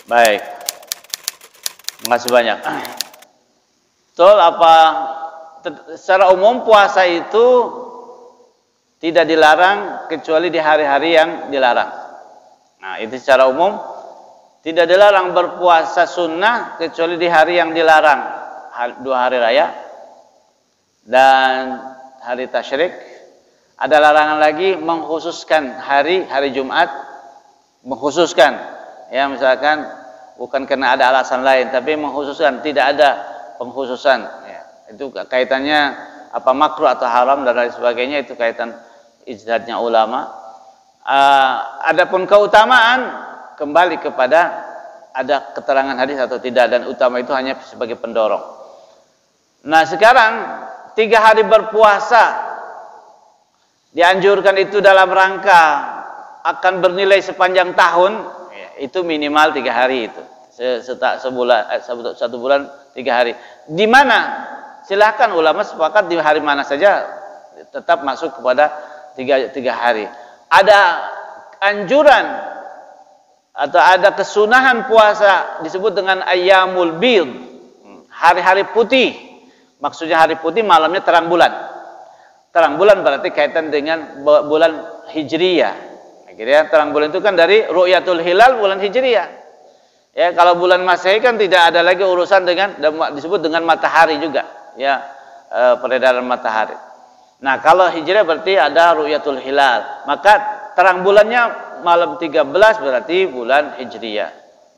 Baik. Makasih banyak. Betul apa secara umum puasa itu tidak dilarang kecuali di hari-hari yang dilarang. Nah, itu secara umum tidak dilarang berpuasa sunnah kecuali di hari yang dilarang, 2 hari raya dan hari tasyrik. Ada larangan lagi mengkhususkan hari Jumat, mengkhususkan, ya misalkan bukan karena ada alasan lain, tapi mengkhususkan, tidak ada pengkhususan. Ya, itu kaitannya apa makruh atau haram dan lain sebagainya, itu kaitan ijtihadnya ulama. Adapun keutamaan kembali kepada ada keterangan hadis atau tidak, dan utama itu hanya sebagai pendorong. Nah sekarang 3 hari berpuasa dianjurkan itu dalam rangka akan bernilai sepanjang tahun, ya, itu minimal 3 hari itu. Sebulan 1 bulan 3 hari. Di mana? Silahkan ulama sepakat di hari mana saja tetap masuk kepada 3 hari. Ada anjuran atau ada kesunahan puasa disebut dengan ayyamul bid, hari-hari putih. Maksudnya hari putih malamnya terang bulan. Terang bulan berarti kaitan dengan bulan Hijriyah. Akhirnya terang bulan itu kan dari ru'yatul hilal bulan Hijriyah. Ya, kalau bulan Masehi kan tidak ada lagi urusan dengan, disebut dengan matahari juga, ya, peredaran matahari. Nah, kalau Hijriyah berarti ada ru'yatul hilal. Maka terang bulannya malam 13 berarti bulan Hijriyah.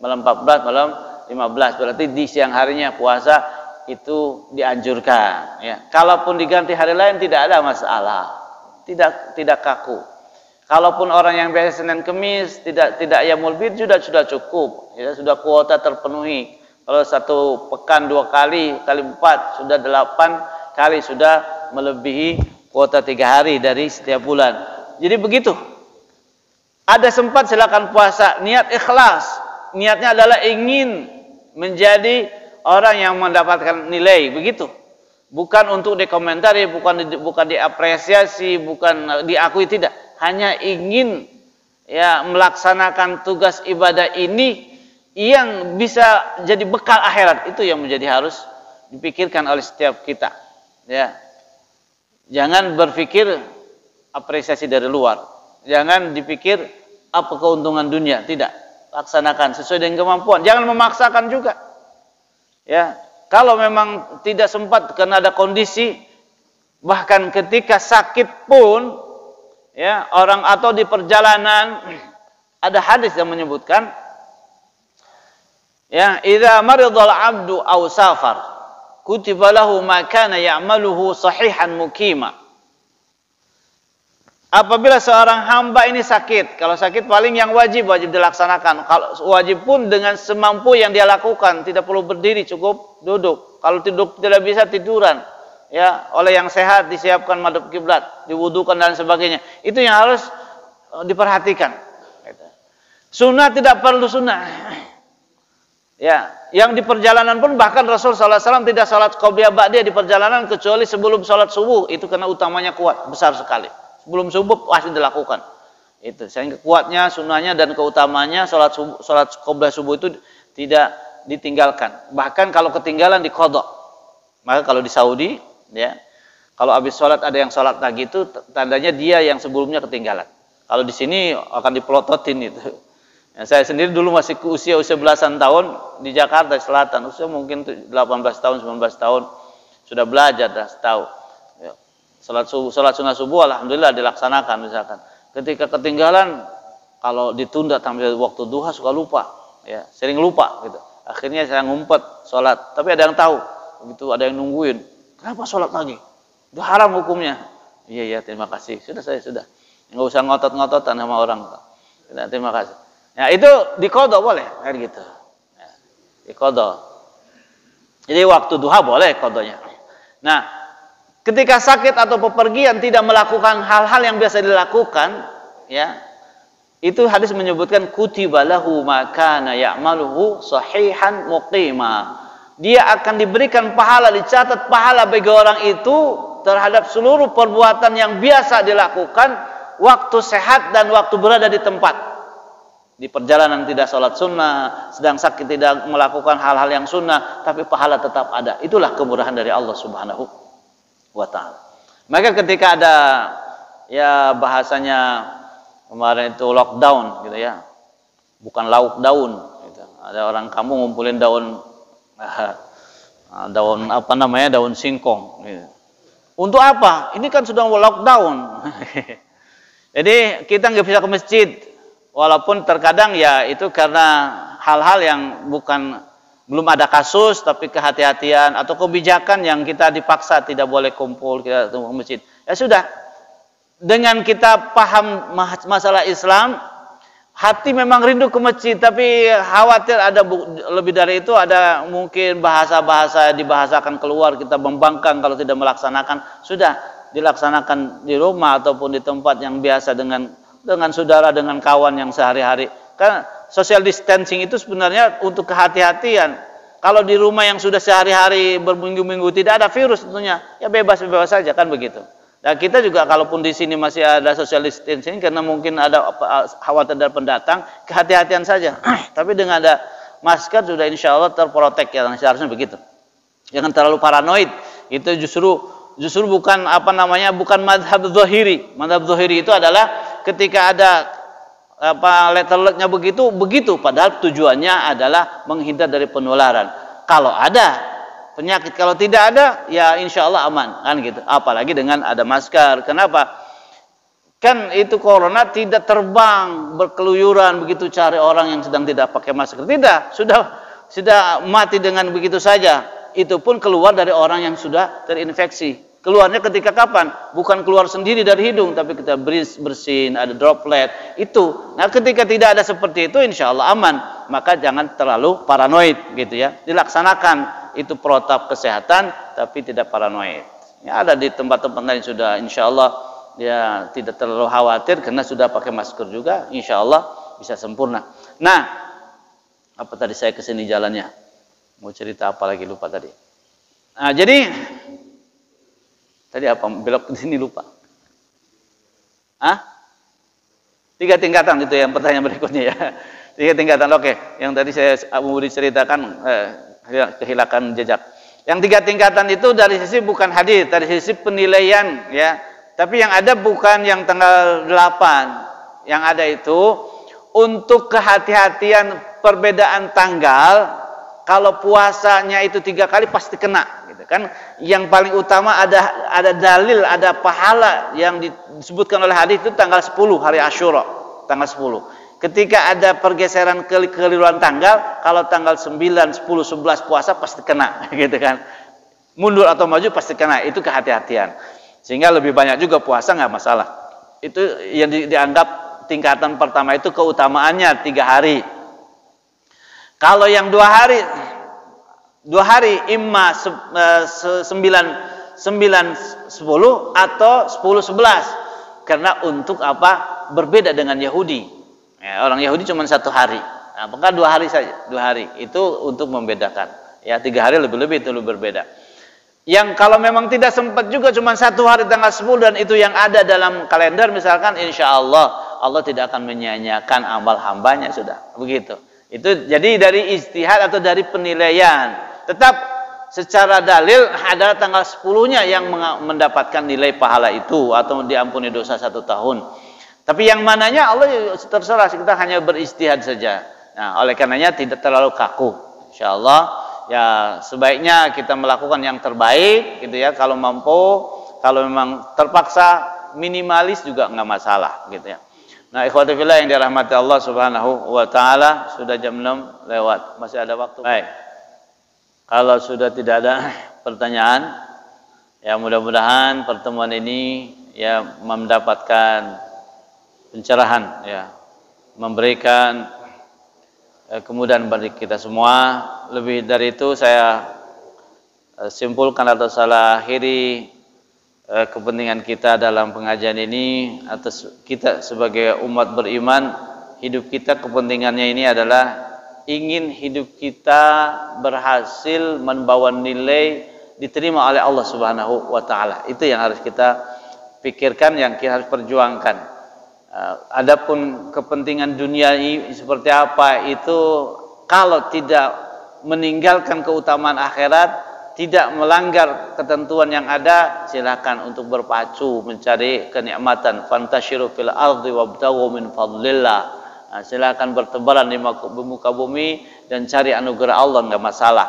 Malam 14, malam 15 berarti di siang harinya puasa itu dianjurkan, ya. Kalaupun diganti hari lain tidak ada masalah, tidak kaku. Kalaupun orang yang biasa Senin Kemis tidak Yaumul Bid sudah cukup, ya, sudah kuota terpenuhi. Kalau 1 pekan 2 kali 4 sudah 8 kali, sudah melebihi kuota 3 hari dari setiap bulan. Jadi begitu. Ada sempat silakan puasa, niat ikhlas, niatnya adalah ingin menjadi orang yang mendapatkan nilai, begitu. Bukan untuk dikomentari, bukan diapresiasi, bukan diakui, tidak. Hanya ingin, ya, melaksanakan tugas ibadah ini yang bisa jadi bekal akhirat. Itu yang menjadi harus dipikirkan oleh setiap kita, ya. Jangan berpikir apresiasi dari luar. Jangan dipikir apa keuntungan dunia, tidak. Laksanakan sesuai dengan kemampuan. Jangan memaksakan juga. Ya, kalau memang tidak sempat karena ada kondisi, bahkan ketika sakit pun, ya, orang atau di perjalanan, ada hadis yang menyebutkan, ya, idza maridal 'abdu aw safar kutiba lahu ma kana ya'maluhu sahihan muqima. Apabila seorang hamba ini sakit, kalau sakit paling yang wajib dilaksanakan. Kalau wajib pun dengan semampu yang dia lakukan, tidak perlu berdiri, cukup duduk. Kalau duduk tidak bisa, tiduran. Ya, oleh yang sehat disiapkan madhab kiblat, diwudukan dan sebagainya. Itu yang harus diperhatikan. Sunnah tidak perlu sunnah. Ya, yang di perjalanan pun bahkan Rasul sallallahu alaihi wasallam tidak salat qobliyah ba'diyah di perjalanan kecuali sebelum salat subuh. Itu karena utamanya kuat, besar sekali. Sebelum subuh pasti dilakukan. Itu sehingga kuatnya, sunnahnya dan keutamanya salat qobliyah subuh itu tidak ditinggalkan. Bahkan kalau ketinggalan diqadha. Maka kalau di Saudi, ya, kalau habis salat ada yang salat lagi itu tandanya dia yang sebelumnya ketinggalan. Kalau di sini akan dipelototin itu. Ya, saya sendiri dulu masih usia belasan tahun di Jakarta Selatan, usia mungkin 18 tahun, 19 tahun sudah belajar, dah tahu. Ya. Salat sunnah subuh alhamdulillah dilaksanakan misalkan. Ketika ketinggalan, kalau ditunda sampai waktu duha suka lupa, ya, sering lupa gitu. Akhirnya saya ngumpet salat, tapi ada yang tahu. Begitu ada yang nungguin, kenapa salat lagi? Itu haram hukumnya. Iya, terima kasih. Sudah. Enggak usah ngotot-ngototan sama orang. Sudah, terima kasih. Ya, itu diqadha boleh, kan gitu. Ya, diqadha. Jadi waktu duha boleh qadanya. Nah, ketika sakit atau bepergian tidak melakukan hal-hal yang biasa dilakukan, ya. Itu hadis menyebutkan kutiba lahu ma kana ya'maluhu sahihan muqima. Dia akan diberikan pahala, dicatat pahala bagi orang itu terhadap seluruh perbuatan yang biasa dilakukan waktu sehat dan waktu berada di tempat. di perjalanan tidak sholat sunnah, sedang sakit tidak melakukan hal-hal yang sunnah, tapi pahala tetap ada. Itulah kemurahan dari Allah Subhanahu wa ta'ala. Maka ketika ada ya bahasanya kemarin itu lockdown gitu ya, bukan lauk daun gitu. Ada orang kamu ngumpulin daun daun apa namanya, daun singkong gitu. Untuk apa? Ini kan sudah lockdown. Jadi kita nggak bisa ke masjid. Walaupun terkadang ya itu karena hal-hal yang belum ada kasus, tapi kehati-hatian atau kebijakan yang kita dipaksa tidak boleh kumpul, kita ke masjid. Ya sudah, dengan kita paham masalah Islam, hati memang rindu ke masjid, tapi khawatir ada lebih dari itu, ada mungkin bahasa-bahasa dibahasakan keluar, kita membangkang kalau tidak melaksanakan. Sudah dilaksanakan di rumah ataupun di tempat yang biasa dengan saudara, dengan kawan yang sehari-hari. Kan social distancing itu sebenarnya untuk kehati-hatian. Kalau di rumah yang sudah sehari-hari berminggu-minggu tidak ada virus tentunya, ya bebas-bebas saja kan begitu. Dan kita juga kalaupun di sini masih ada social distancing karena mungkin ada khawatir dari pendatang, kehati-hatian saja. Tapi dengan ada masker sudah insya Allah terprotek, ya seharusnya begitu. Jangan terlalu paranoid. Itu justru bukan bukan madhab zahiri. Madhab zahiri itu adalah ketika ada letter-letternya begitu, padahal tujuannya adalah menghindar dari penularan. Kalau ada penyakit, kalau tidak ada, ya insya Allah aman, kan gitu. Apalagi dengan ada masker. Kenapa? Kan itu corona tidak terbang berkeluyuran begitu cari orang yang sedang tidak pakai masker. Tidak, sudah mati dengan begitu saja. Itu pun keluar dari orang yang sudah terinfeksi. Keluarnya ketika kapan? Bukan keluar sendiri dari hidung, tapi kita bersin, ada droplet. Itu. Nah, ketika tidak ada seperti itu, insya Allah aman. Maka jangan terlalu paranoid, gitu ya. Dilaksanakan itu protap kesehatan, tapi tidak paranoid. Ya, ada di tempat-tempat lain sudah, insya Allah ya tidak terlalu khawatir karena sudah pakai masker juga, insya Allah bisa sempurna. Nah, apa tadi saya kesini jalannya? Mau cerita apa lagi, lupa tadi. Nah, jadi tadi apa? Belok ke sini lupa. 3 tingkatan itu yang pertanyaan berikutnya ya. 3 tingkatan. Oke, yang tadi saya mau diceritakan kehilangan jejak. Yang 3 tingkatan itu dari sisi bukan hadis, dari sisi penilaian ya. Tapi yang ada bukan yang tanggal 8. Yang ada itu untuk kehati-hatian perbedaan tanggal. Kalau puasanya itu 3 kali pasti kena. Kan yang paling utama ada dalil, ada pahala yang disebutkan oleh hadis itu tanggal 10 hari Asyura, tanggal 10. Ketika ada pergeseran keliruan tanggal, kalau tanggal 9, 10, 11 puasa pasti kena, gitu kan. Mundur atau maju pasti kena, itu kehati-hatian. Sehingga lebih banyak juga puasa nggak masalah. Itu yang dianggap tingkatan pertama itu keutamaannya 3 hari. Kalau yang 2 hari imma 9, 10 atau 10, 11. Karena untuk apa? Berbeda dengan Yahudi. Ya, orang Yahudi cuma 1 hari. Nah, maka 2 hari saja. 2 hari itu untuk membedakan. Ya, 3 hari lebih-lebih itu lebih berbeda. Yang kalau memang tidak sempat juga cuma 1 hari tanggal 10 dan itu yang ada dalam kalender misalkan, insya Allah Allah tidak akan menyia-nyiakan amal hambanya, sudah begitu. Itu jadi dari ijtihad atau dari penilaian. Tetap secara dalil adalah tanggal 10-nya yang mendapatkan nilai pahala itu atau diampuni dosa 1 tahun. Tapi yang mananya Allah terserah, kita hanya beristihad saja. Nah, oleh karenanya tidak terlalu kaku. Insyaallah ya sebaiknya kita melakukan yang terbaik gitu ya, kalau mampu. Kalau memang terpaksa minimalis juga nggak masalah gitu ya. Nah, ikhwati fillah yang dirahmati Allah Subhanahu wa taala, sudah jam 6 lewat. Masih ada waktu. Baik. Kalau sudah tidak ada pertanyaan, ya mudah-mudahan pertemuan ini ya mendapatkan pencerahan, ya memberikan kemudahan bagi kita semua. Lebih dari itu saya simpulkan atau saya akhiri kepentingan kita dalam pengajian ini atas kita sebagai umat beriman. Hidup kita kepentingannya ini adalah ingin hidup kita berhasil membawa nilai diterima oleh Allah Subhanahu wa taala. Itu yang harus kita pikirkan, yang kita harus perjuangkan. Adapun kepentingan dunia seperti apa itu, kalau tidak meninggalkan keutamaan akhirat, tidak melanggar ketentuan yang ada, silakan untuk berpacu mencari kenikmatan. Fantashiru fil ardi wabtaghu min fadlillah. Silakan bertebaran di muka bumi dan cari anugerah Allah, enggak masalah.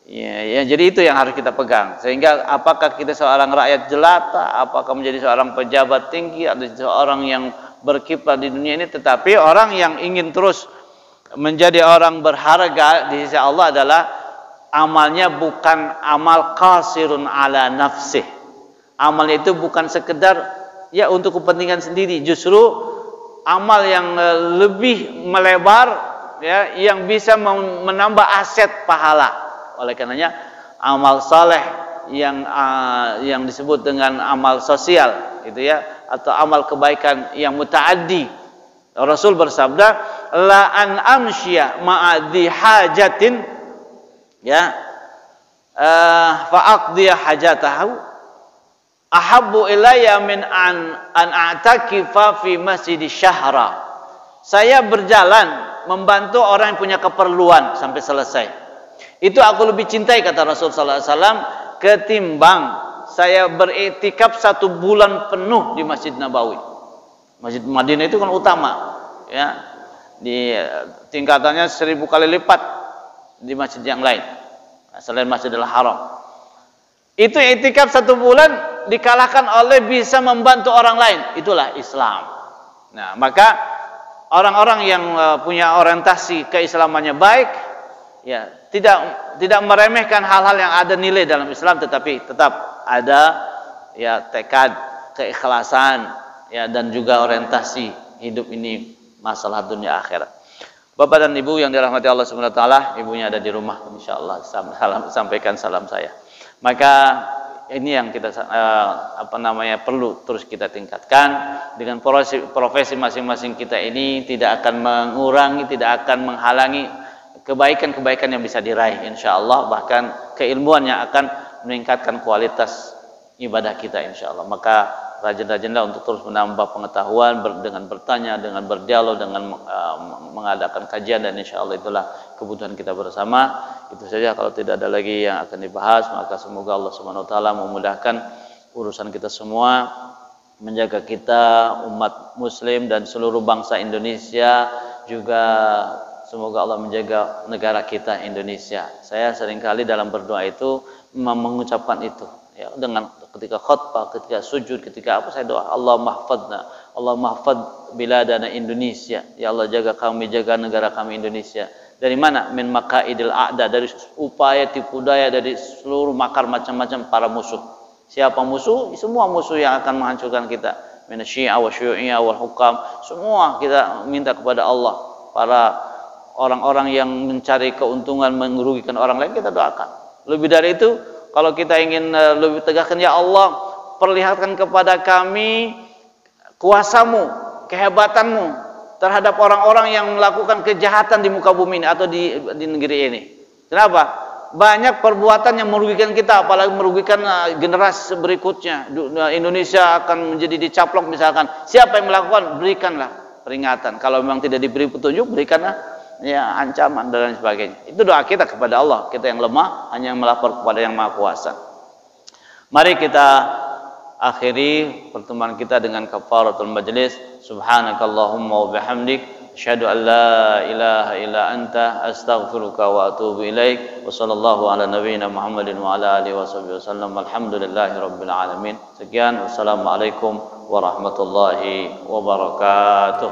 Ya, jadi itu yang harus kita pegang. Sehingga apakah kita seorang rakyat jelata, apakah menjadi seorang pejabat tinggi atau seorang yang berkiprah di dunia ini, tetapi orang yang ingin terus menjadi orang berharga di sisi Allah adalah amalnya bukan amal qasirun ala nafsih. Amalnya itu bukan sekedar ya untuk kepentingan sendiri, justru amal yang lebih melebar, ya, yang bisa menambah aset pahala. Oleh karenanya amal saleh yang disebut dengan amal sosial itu ya, atau amal kebaikan yang mutaaddi. Rasul bersabda, la an amsya ma'adhi hajatin, ya, fa aqdiya hajatahu ahabbu ilayya min an a'takifa fi masjid syahra. Saya berjalan membantu orang yang punya keperluan sampai selesai. Itu aku lebih cintai, kata Rasul sallallahu alaihi wasallam, ketimbang saya beriktikaf 1 bulan penuh di Masjid Nabawi. Masjid Madinah itu kan utama, ya. Di tingkatannya 1000 kali lipat di masjid yang lain selain Masjidil Haram. Itu iktikaf 1 bulan dikalahkan oleh bisa membantu orang lain. Itulah Islam. Nah, maka orang-orang yang punya orientasi keislamannya baik, ya, tidak meremehkan hal-hal yang ada nilai dalam Islam, tetapi tetap ada ya tekad, keikhlasan, ya, dan juga orientasi hidup ini masalah dunia akhirat. Bapak dan Ibu yang dirahmati Allah Subhanahu wa taala, ibunya ada di rumah, insyaallah sampaikan salam saya. Maka ini yang kita perlu terus kita tingkatkan. Dengan profesi masing-masing kita ini tidak akan mengurangi, tidak akan menghalangi kebaikan-kebaikan yang bisa diraih insyaallah, bahkan keilmuan yang akan meningkatkan kualitas ibadah kita insyaallah. Maka rajin-rajinlah untuk terus menambah pengetahuan dengan bertanya, dengan berdialog, dengan mengadakan kajian, dan insyaallah itulah kebutuhan kita bersama. Itu saja, kalau tidak ada lagi yang akan dibahas, maka semoga Allah Subhanahu wa taala memudahkan urusan kita semua, menjaga kita umat muslim dan seluruh bangsa Indonesia, juga semoga Allah menjaga negara kita Indonesia. Saya seringkali dalam berdoa itu mengucapkan itu, ya, dengan ketika khutbah, ketika sujud, ketika apa, saya doa, Allahumma hafadna, Allahumma hafad biladana Indonesia. Ya Allah, jaga kami, jaga negara kami Indonesia. Dari mana? Min makaidil a'da, dari upaya tipu daya dari seluruh makar macam-macam para musuh. Siapa musuh? Semua musuh yang akan menghancurkan kita. Min syi'a wa syu'iyya wal hukam. Semua kita minta kepada Allah. Para orang-orang yang mencari keuntungan, merugikan orang lain, kita doakan. Lebih dari itu, kalau kita ingin lebih tegakkan, ya Allah, perlihatkan kepada kami kuasamu, kehebatanmu terhadap orang-orang yang melakukan kejahatan di muka bumi ini atau di negeri ini. Kenapa? Banyak perbuatan yang merugikan kita, apalagi merugikan generasi berikutnya. Indonesia akan menjadi dicaplok misalkan. Siapa yang melakukan? Berikanlah peringatan. Kalau memang tidak diberi petunjuk, berikanlah ya ancaman dan lain sebagainya. Itu doa kita kepada Allah. Kita yang lemah hanya melapor kepada yang Maha Kuasa. Mari kita akhiri pertemuan kita dengan kafaratul majlis. Subhanakallahumma wa bihamdik, asyhadu an la ilaha illa anta, astaghfiruka wa atubu ilaik. Wa sallallahu ala nabiyyina Muhammadin wa ala alihi wasallam. Alhamdulillahirabbil alamin. Sekian, wassalamualaikum warahmatullahi wabarakatuh.